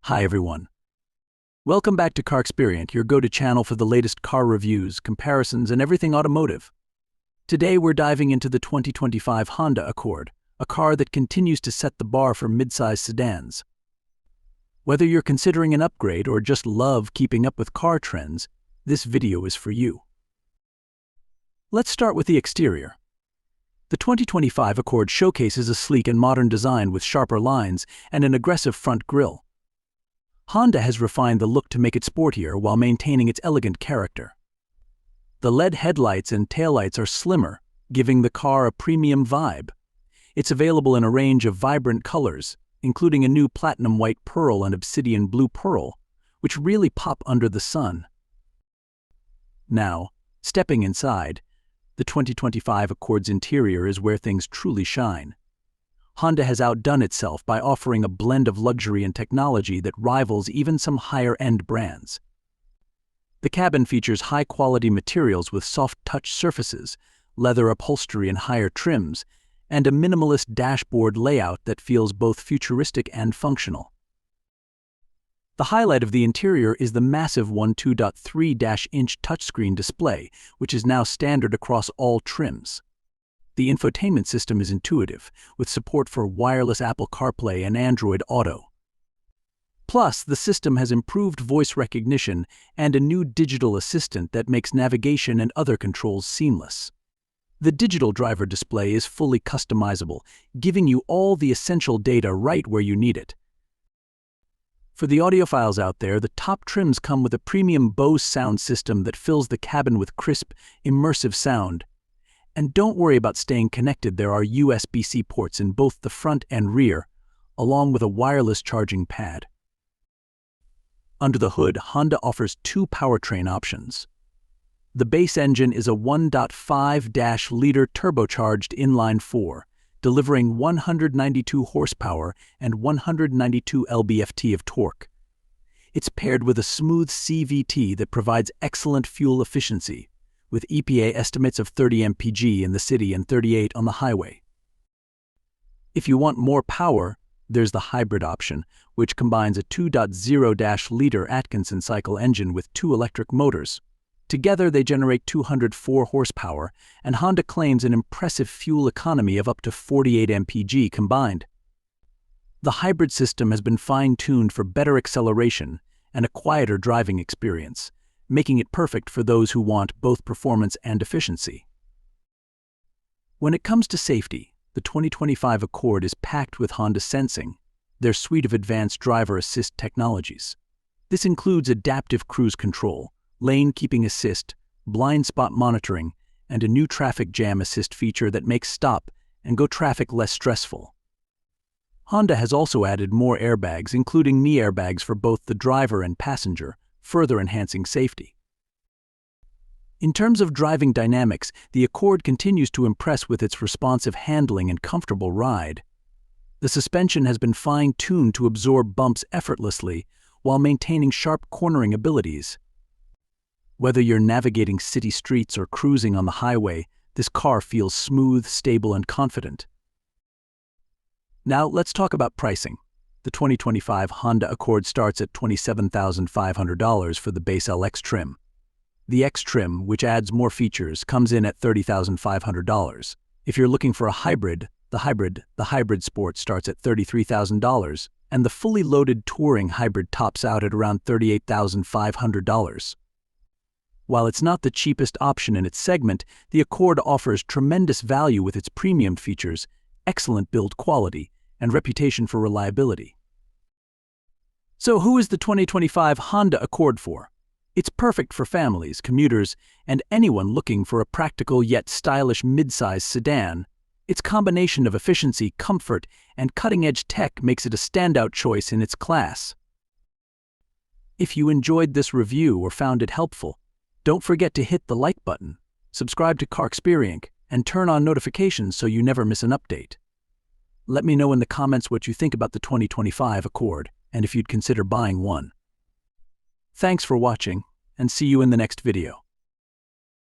Hi everyone. Welcome back to CarXperienc, your go-to channel for the latest car reviews, comparisons, and everything automotive. Today we're diving into the 2025 Honda Accord, a car that continues to set the bar for midsize sedans. Whether you're considering an upgrade or just love keeping up with car trends, this video is for you. Let's start with the exterior. The 2025 Accord showcases a sleek and modern design with sharper lines and an aggressive front grille. Honda has refined the look to make it sportier while maintaining its elegant character. The LED headlights and taillights are slimmer, giving the car a premium vibe. It's available in a range of vibrant colors, including a new platinum white pearl and obsidian blue pearl, which really pop under the sun. Now, stepping inside, the 2025 Accord's interior is where things truly shine. Honda has outdone itself by offering a blend of luxury and technology that rivals even some higher-end brands. The cabin features high-quality materials with soft-touch surfaces, leather upholstery and higher trims, and a minimalist dashboard layout that feels both futuristic and functional. The highlight of the interior is the massive 12.3-inch touchscreen display, which is now standard across all trims. The infotainment system is intuitive, with support for wireless Apple CarPlay and Android Auto. Plus, the system has improved voice recognition and a new digital assistant that makes navigation and other controls seamless. The digital driver display is fully customizable, giving you all the essential data right where you need it. For the audiophiles out there, the top trims come with a premium Bose sound system that fills the cabin with crisp, immersive sound. And don't worry about staying connected, there are USB-C ports in both the front and rear, along with a wireless charging pad. Under the hood, Honda offers two powertrain options. The base engine is a 1.5-liter turbocharged inline-4, delivering 192 horsepower and 192 lb-ft of torque. It's paired with a smooth CVT that provides excellent fuel efficiency, with EPA estimates of 30 mpg in the city and 38 on the highway. If you want more power, there's the hybrid option, which combines a 2.0-liter Atkinson cycle engine with two electric motors. Together they generate 204 horsepower, and Honda claims an impressive fuel economy of up to 48 mpg combined. The hybrid system has been fine-tuned for better acceleration and a quieter driving experience, making it perfect for those who want both performance and efficiency. When it comes to safety, the 2025 Accord is packed with Honda Sensing, their suite of advanced driver assist technologies. This includes adaptive cruise control, lane keeping assist, blind spot monitoring, and a new traffic jam assist feature that makes stop and go traffic less stressful. Honda has also added more airbags, including knee airbags for both the driver and passenger, further enhancing safety. In terms of driving dynamics, the Accord continues to impress with its responsive handling and comfortable ride. The suspension has been fine-tuned to absorb bumps effortlessly while maintaining sharp cornering abilities. Whether you're navigating city streets or cruising on the highway, this car feels smooth, stable, and confident. Now let's talk about pricing. The 2025 Honda Accord starts at $27,500 for the base LX trim. The X trim, which adds more features, comes in at $30,500. If you're looking for a hybrid, the hybrid Sport starts at $33,000, and the fully loaded Touring hybrid tops out at around $38,500. While it's not the cheapest option in its segment, the Accord offers tremendous value with its premium features, excellent build quality, and reputation for reliability. So who is the 2025 Honda Accord for? It's perfect for families, commuters, and anyone looking for a practical yet stylish midsize sedan. Its combination of efficiency, comfort, and cutting-edge tech makes it a standout choice in its class. If you enjoyed this review or found it helpful, don't forget to hit the like button, subscribe to CarXperienc, and turn on notifications so you never miss an update. Let me know in the comments what you think about the 2025 Accord and if you'd consider buying one. Thanks for watching, and see you in the next video.